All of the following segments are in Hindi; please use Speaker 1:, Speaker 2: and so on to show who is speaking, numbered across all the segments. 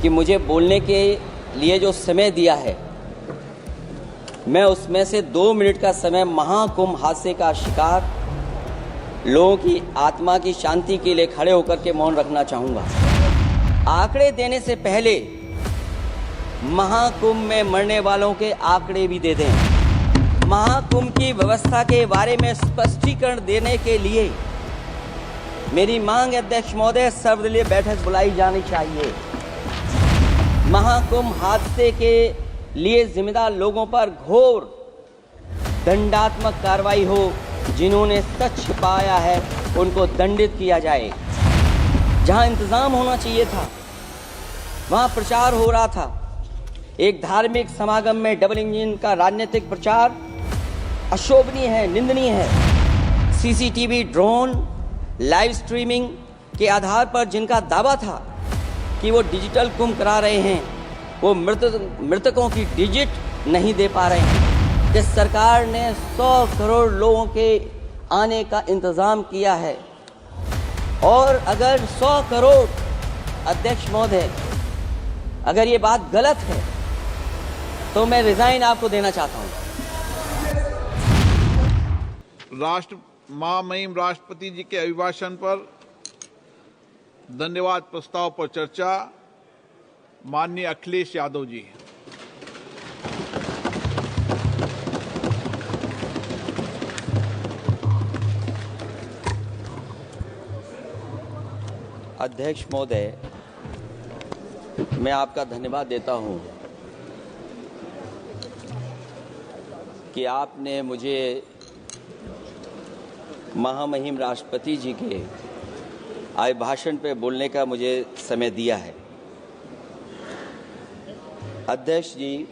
Speaker 1: कि मुझे बोलने के लिए जो समय दिया है, मैं उसमें से 2 मिनट का समय महाकुंभ हादसे का शिकार लोगों की आत्मा की शांति के लिए खड़े होकर के मौन रखना चाहूँगा। आंकड़े देने से पहले महाकुंभ में मरने वालों के आंकड़े भी दे दें। महाकुंभ की व्यवस्था के बारे में स्पष्टीकरण देने के लिए मेरी मांग अध्यक्ष महोदय, सर्वदलीय बैठक बुलाई जानी चाहिए। महाकुंभ हादसे के लिए जिम्मेदार लोगों पर घोर दंडात्मक कार्रवाई हो। जिन्होंने सच छिपाया है उनको दंडित किया जाए। जहां इंतजाम होना चाहिए था वहां प्रचार हो रहा था। एक धार्मिक समागम में डबल इंजन का राजनीतिक प्रचार अशोभनीय है, निंदनीय है। सीसीटीवी, ड्रोन, लाइव स्ट्रीमिंग के आधार पर जिनका दावा था कि वो डिजिटल कुंभ करा रहे हैं, वो मृतकों की डिजिट नहीं दे पा रहे हैं। जिस सरकार ने 100 करोड़ लोगों के आने का इंतजाम किया है, और अगर 100 करोड़ अध्यक्ष महोदय, अगर ये बात गलत है तो मैं रिजाइन आपको देना चाहता हूं।
Speaker 2: महामहिम राष्ट्रपति जी के अभिभाषण पर धन्यवाद प्रस्ताव पर चर्चा। माननीय अखिलेश यादव जी।
Speaker 1: अध्यक्ष महोदय, मैं आपका धन्यवाद देता हूं कि आपने मुझे महामहिम राष्ट्रपति जी के अभिभाषण पे बोलने का मुझे समय दिया है। अध्यक्ष जी,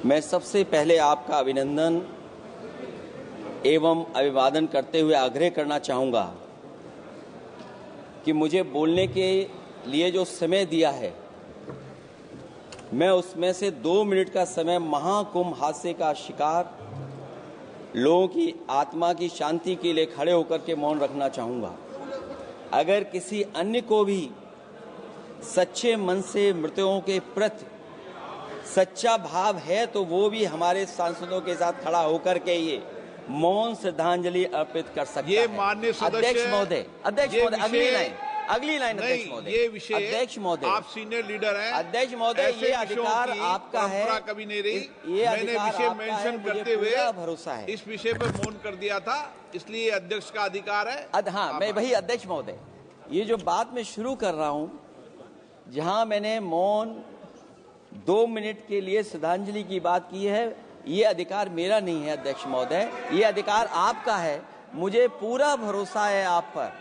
Speaker 1: मैं सबसे पहले आपका अभिनंदन एवं अभिवादन करते हुए आग्रह करना चाहूँगा कि मुझे बोलने के लिए जो समय दिया है, मैं उसमें से 2 मिनट का समय महाकुंभ हादसे का शिकार लोगों की आत्मा की शांति के लिए खड़े होकर के मौन रखना चाहूँगा। अगर किसी अन्य को भी सच्चे मन से मृतकों के प्रति सच्चा भाव है तो वो भी हमारे सांसदों के साथ खड़ा होकर के ये मौन श्रद्धांजलि अर्पित कर सकता है।
Speaker 2: माननीय सदस्य
Speaker 1: अध्यक्ष महोदय, अगली लाइन अध्यक्ष महोदय,
Speaker 2: ये विषय
Speaker 1: अध्यक्ष महोदय,
Speaker 2: आप सीनियर लीडर हैं।
Speaker 1: अध्यक्ष महोदय, ये अधिकार आपका है।
Speaker 2: कभी नहीं रही।
Speaker 1: ये
Speaker 2: मैंने विषय मेंशन करते हुए
Speaker 1: भरोसा है
Speaker 2: इस विषय पर मौन कर दिया था, इसलिए अध्यक्ष का अधिकार है।
Speaker 1: हाँ, मैं वही अध्यक्ष महोदय, ये जो बात मैं शुरू कर रहा हूं, जहां मैंने मौन 2 मिनट के लिए श्रद्धांजलि की बात की है, ये अधिकार मेरा नहीं है अध्यक्ष महोदय, ये अधिकार आपका है। मुझे पूरा भरोसा है आप पर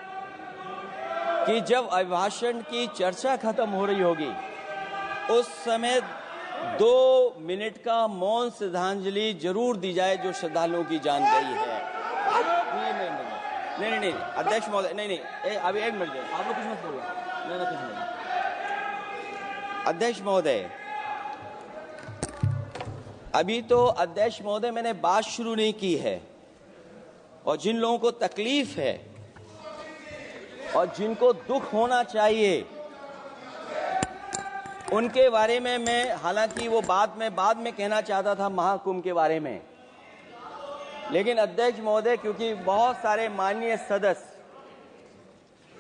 Speaker 1: कि जब अभिभाषण की चर्चा खत्म हो रही होगी उस समय 2 मिनट का मौन श्रद्धांजलि जरूर दी जाए जो श्रद्धालुओं की जान गई है। नहीं अध्यक्ष महोदय, नहीं अभी 1 मिनट आप लोग कुछ मत बोलो। नहीं कुछ नहीं। अध्यक्ष महोदय, अभी तो अध्यक्ष महोदय मैंने बात शुरू नहीं की है, और जिन लोगों को तकलीफ है और जिनको दुख होना चाहिए उनके बारे में मैं, हालांकि वो बाद में कहना चाहता था महाकुंभ के बारे में, लेकिन अध्यक्ष महोदय क्योंकि बहुत सारे माननीय सदस्य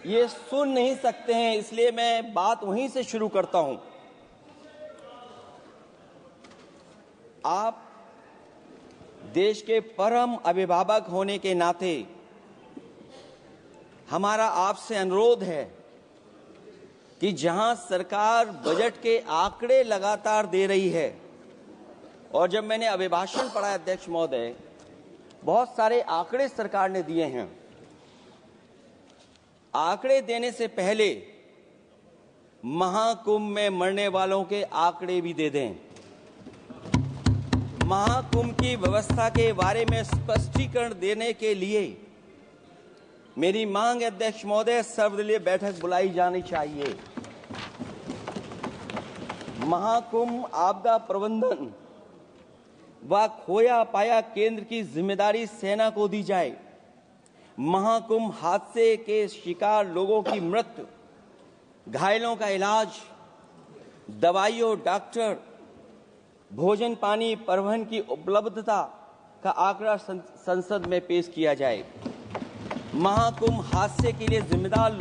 Speaker 1: ये सुन नहीं सकते हैं, इसलिए मैं बात वहीं से शुरू करता हूं। आप देश के परम अभिभावक होने के नाते हमारा आपसे अनुरोध है कि जहां सरकार बजट के आंकड़े लगातार दे रही है, और जब मैंने अभिभाषण पढ़ा अध्यक्ष महोदय, बहुत सारे आंकड़े सरकार ने दिए हैं। आंकड़े देने से पहले महाकुंभ में मरने वालों के आंकड़े भी दे दें। महाकुंभ की व्यवस्था के बारे में स्पष्टीकरण देने के लिए मेरी मांग अध्यक्ष महोदय, सर्वदलीय बैठक बुलाई जानी चाहिए। महाकुंभ आपदा प्रबंधन व खोया पाया केंद्र की जिम्मेदारी सेना को दी जाए। महाकुंभ हादसे के शिकार लोगों की मृत्यु घायलों का इलाज, दवाइयों, डॉक्टर, भोजन पानी, परिवहन की उपलब्धता का आंकड़ा संसद में पेश किया जाए। महाकुंभ हादसे के लिए जिम्मेदार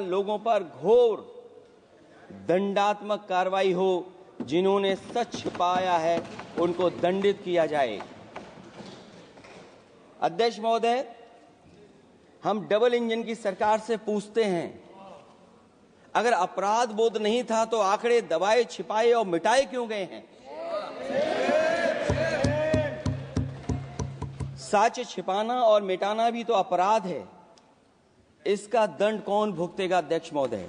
Speaker 1: लोगों पर घोर दंडात्मक कार्रवाई हो। जिन्होंने सच छिपाया है उनको दंडित किया जाए। अध्यक्ष महोदय, हम डबल इंजन की सरकार से पूछते हैं, अगर अपराध बोध नहीं था तो आंकड़े दबाए, छिपाए और मिटाए क्यों गए हैं? सच छिपाना और मिटाना भी तो अपराध है। इसका दंड कौन भुगतेगा? अध्यक्ष महोदय,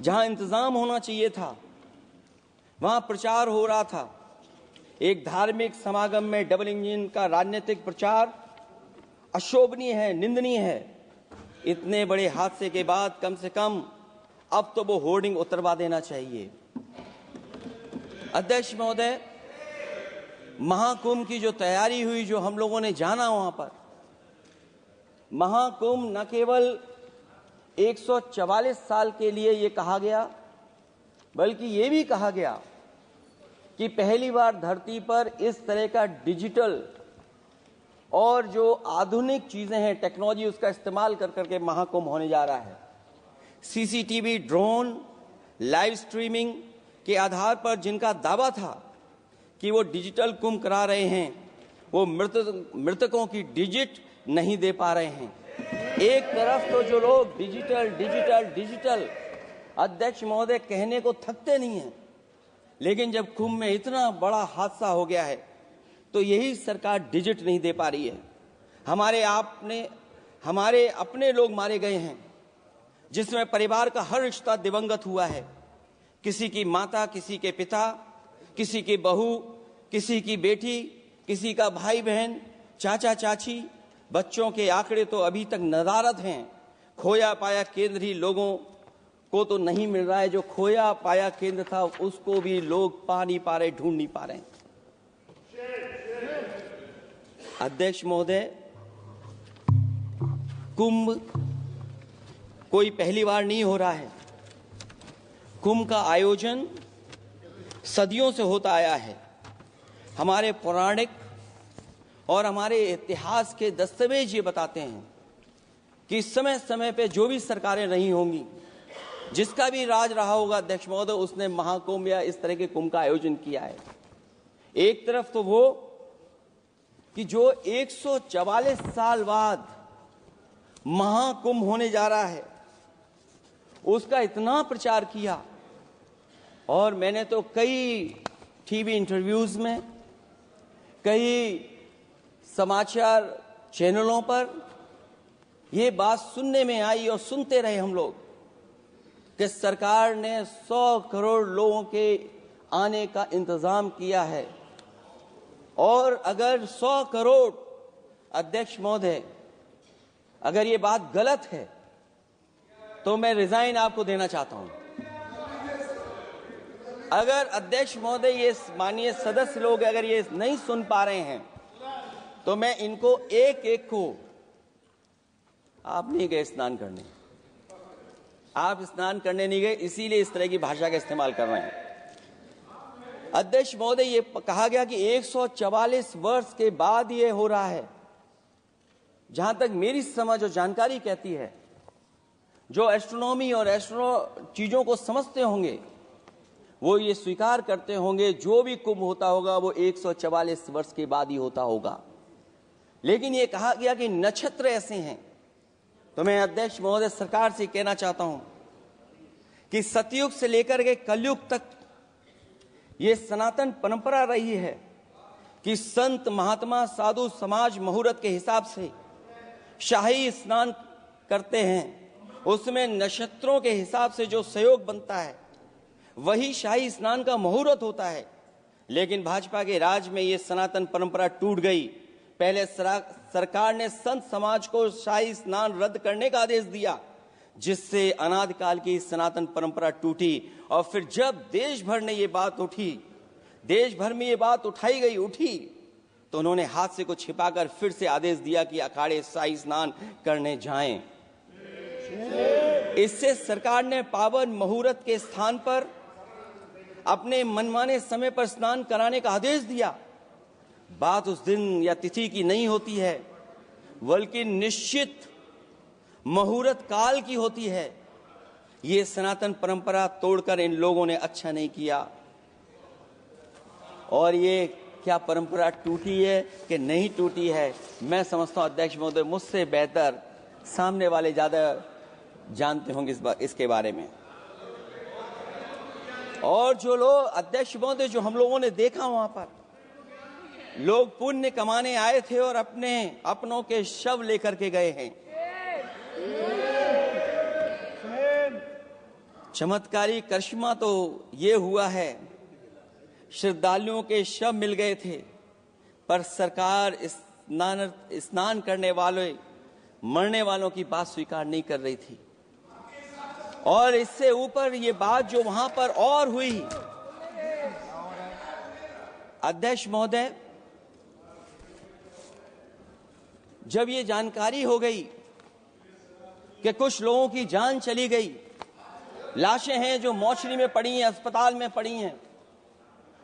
Speaker 1: जहां इंतजाम होना चाहिए था वहां प्रचार हो रहा था। एक धार्मिक समागम में डबल इंजन का राजनीतिक प्रचार अशोभनीय है, निंदनीय है। इतने बड़े हादसे के बाद कम से कम अब तो वो होर्डिंग उतरवा देना चाहिए। अध्यक्ष महोदय, महाकुंभ की जो तैयारी हुई, जो हम लोगों ने जाना वहां पर, महाकुंभ न केवल 144 साल के लिए ये कहा गया, बल्कि ये भी कहा गया कि पहली बार धरती पर इस तरह का डिजिटल और जो आधुनिक चीजें हैं, टेक्नोलॉजी, उसका इस्तेमाल कर करके महाकुंभ होने जा रहा है। सीसीटीवी, ड्रोन, लाइव स्ट्रीमिंग के आधार पर जिनका दावा था कि वो डिजिटल कुंभ करा रहे हैं, वो मृतकों की डिजिट नहीं दे पा रहे हैं। एक तरफ तो जो लोग डिजिटल डिजिटल डिजिटल अध्यक्ष महोदय कहने को थकते नहीं हैं, लेकिन जब कुंभ में इतना बड़ा हादसा हो गया है तो यही सरकार डिजिट नहीं दे पा रही है। हमारे अपने लोग मारे गए हैं, जिसमें परिवार का हर रिश्ता दिवंगत हुआ है। किसी की माता, किसी के पिता, किसी की बहू, किसी की बेटी, किसी का भाई बहन, चाचा चाची। बच्चों के आंकड़े तो अभी तक नदारद हैं। खोया पाया केंद्र ही लोगों को तो नहीं मिल रहा है। जो खोया पाया केंद्र था उसको भी लोग पा नहीं पा रहे, ढूंढ नहीं पा रहे। अध्यक्ष महोदय, कुंभ कोई पहली बार नहीं हो रहा है। कुंभ का आयोजन सदियों से होता आया है। हमारे पौराणिक और हमारे इतिहास के दस्तावेज ये बताते हैं कि समय समय पे जो भी सरकारें नहीं होंगी, जिसका भी राज रहा होगा अध्यक्ष महोदय, उसने महाकुंभ या इस तरह के कुंभ का आयोजन किया है। एक तरफ तो वो कि जो 144 साल बाद महाकुंभ होने जा रहा है, उसका इतना प्रचार किया। और मैंने तो कई टीवी इंटरव्यूज में, कई समाचार चैनलों पर ये बात सुनने में आई और सुनते रहे हम लोग कि सरकार ने 100 करोड़ लोगों के आने का इंतजाम किया है। और अगर 100 करोड़, अध्यक्ष महोदय, अगर ये बात गलत है तो मैं रिजाइन आपको देना चाहता हूं। अगर अध्यक्ष महोदय, ये माननीय सदस्य लोग अगर ये नहीं सुन पा रहे हैं तो मैं इनको एक एक को, आप नहीं गए स्नान करने, आप स्नान करने नहीं गए, इसीलिए इस तरह की भाषा का इस्तेमाल कर रहे हैं। अध्यक्ष महोदय, ये कहा गया कि 144 वर्ष के बाद ये हो रहा है। जहां तक मेरी समझ और जानकारी कहती है, जो एस्ट्रोनॉमी और एस्ट्रो चीजों को समझते होंगे वो ये स्वीकार करते होंगे, जो भी कुंभ होता होगा वो 144 वर्ष के बाद ही होता होगा। लेकिन ये कहा गया कि नक्षत्र ऐसे हैं। तो मैं अध्यक्ष महोदय सरकार से कहना चाहता हूं कि सतयुग से लेकर के कलयुग तक ये सनातन परंपरा रही है कि संत महात्मा साधु समाज मुहूर्त के हिसाब से शाही स्नान करते हैं। उसमें नक्षत्रों के हिसाब से जो सहयोग बनता है वही शाही स्नान का मुहूर्त होता है। लेकिन भाजपा के राज में ये सनातन परंपरा टूट गई। पहले सरकार ने संत समाज को शाही स्नान रद्द करने का आदेश दिया, जिससे अनादिकाल की सनातन परंपरा टूटी। और फिर जब देश भर में ये बात उठाई गई, तो उन्होंने हादसे को छिपाकर फिर से आदेश दिया कि अखाड़े शाही स्नान करने जाएं। इससे सरकार ने पावन मुहूर्त के स्थान पर अपने मनमाने समय पर स्नान कराने का आदेश दिया। बात उस दिन या तिथि की नहीं होती है, बल्कि निश्चित मुहूर्त काल की होती है। ये सनातन परंपरा तोड़कर इन लोगों ने अच्छा नहीं किया। और ये क्या परंपरा टूटी है कि नहीं टूटी है, मैं समझता हूं अध्यक्ष महोदय मुझसे बेहतर सामने वाले ज्यादा जानते होंगे इसके बारे में। और जो लोग अध्यक्ष महोदय जो हम लोगों ने देखा वहां पर लोग पुण्य कमाने आए थे और अपनों के शव लेकर के गए हैं। चमत्कारी करिश्मा तो ये हुआ है, श्रद्धालुओं के शव मिल गए थे, पर सरकार स्नान करने वाले मरने वालों की बात स्वीकार नहीं कर रही थी। और इससे ऊपर ये बात जो वहां पर और हुई, अध्यक्ष महोदय, जब ये जानकारी हो गई कि कुछ लोगों की जान चली गई, लाशें हैं जो मोर्चरी में पड़ी हैं, अस्पताल में पड़ी हैं,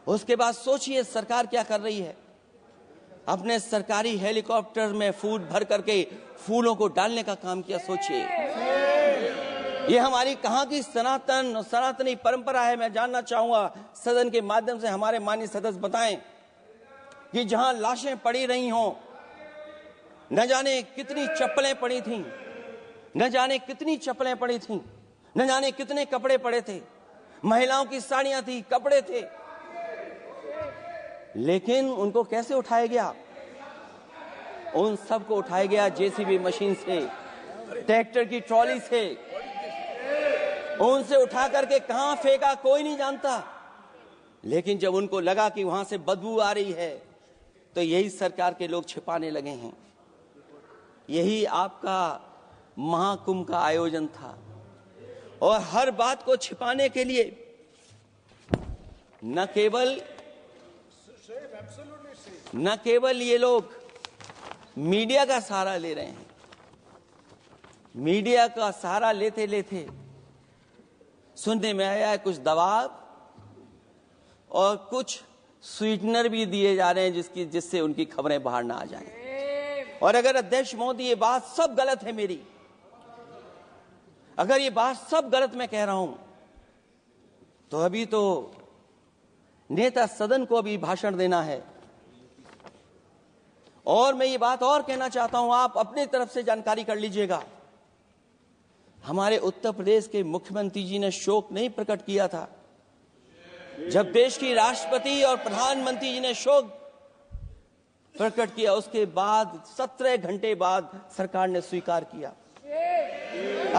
Speaker 1: उसके बाद सोचिए सरकार क्या कर रही है। अपने सरकारी हेलीकॉप्टर में फूड भर करके फूलों को डालने का काम किया। सोचिए ये हमारी कहां की सनातनी परंपरा है। मैं जानना चाहूंगा सदन के माध्यम से हमारे माननीय सदस्य बताएं कि जहां लाशें पड़ी रही हों, न जाने कितनी चप्पलें पड़ी थीं, न जाने कितनी चप्पलें पड़ी थीं, न जाने कितने कपड़े पड़े थे, महिलाओं की साड़ियां थी, कपड़े थे, लेकिन उनको कैसे उठाया गया? उन सबको उठाया गया जेसीबी मशीन से, ट्रैक्टर की ट्रॉली से। उनसे उठा करके कहां फेंका कोई नहीं जानता, लेकिन जब उनको लगा कि वहां से बदबू आ रही है तो यही सरकार के लोग छिपाने लगे हैं। यही आपका महाकुंभ का आयोजन था। और हर बात को छिपाने के लिए न केवल ये लोग मीडिया का सहारा ले रहे हैं, मीडिया का सहारा लेते लेते सुनने में आया है कुछ दबाव और कुछ स्वीटनर भी दिए जा रहे हैं जिससे उनकी खबरें बाहर ना आ जाएं। और अगर अध्यक्ष मोदी ये बात सब गलत है मेरी, अगर ये बात सब गलत मैं कह रहा हूं, तो अभी तो नेता सदन को अभी भाषण देना है। और मैं ये बात और कहना चाहता हूं, आप अपनी तरफ से जानकारी कर लीजिएगा। हमारे उत्तर प्रदेश के मुख्यमंत्री जी ने शोक नहीं प्रकट किया था। जब देश की राष्ट्रपति और प्रधानमंत्री जी ने शोक प्रकट किया, उसके बाद 17 घंटे बाद सरकार ने स्वीकार किया।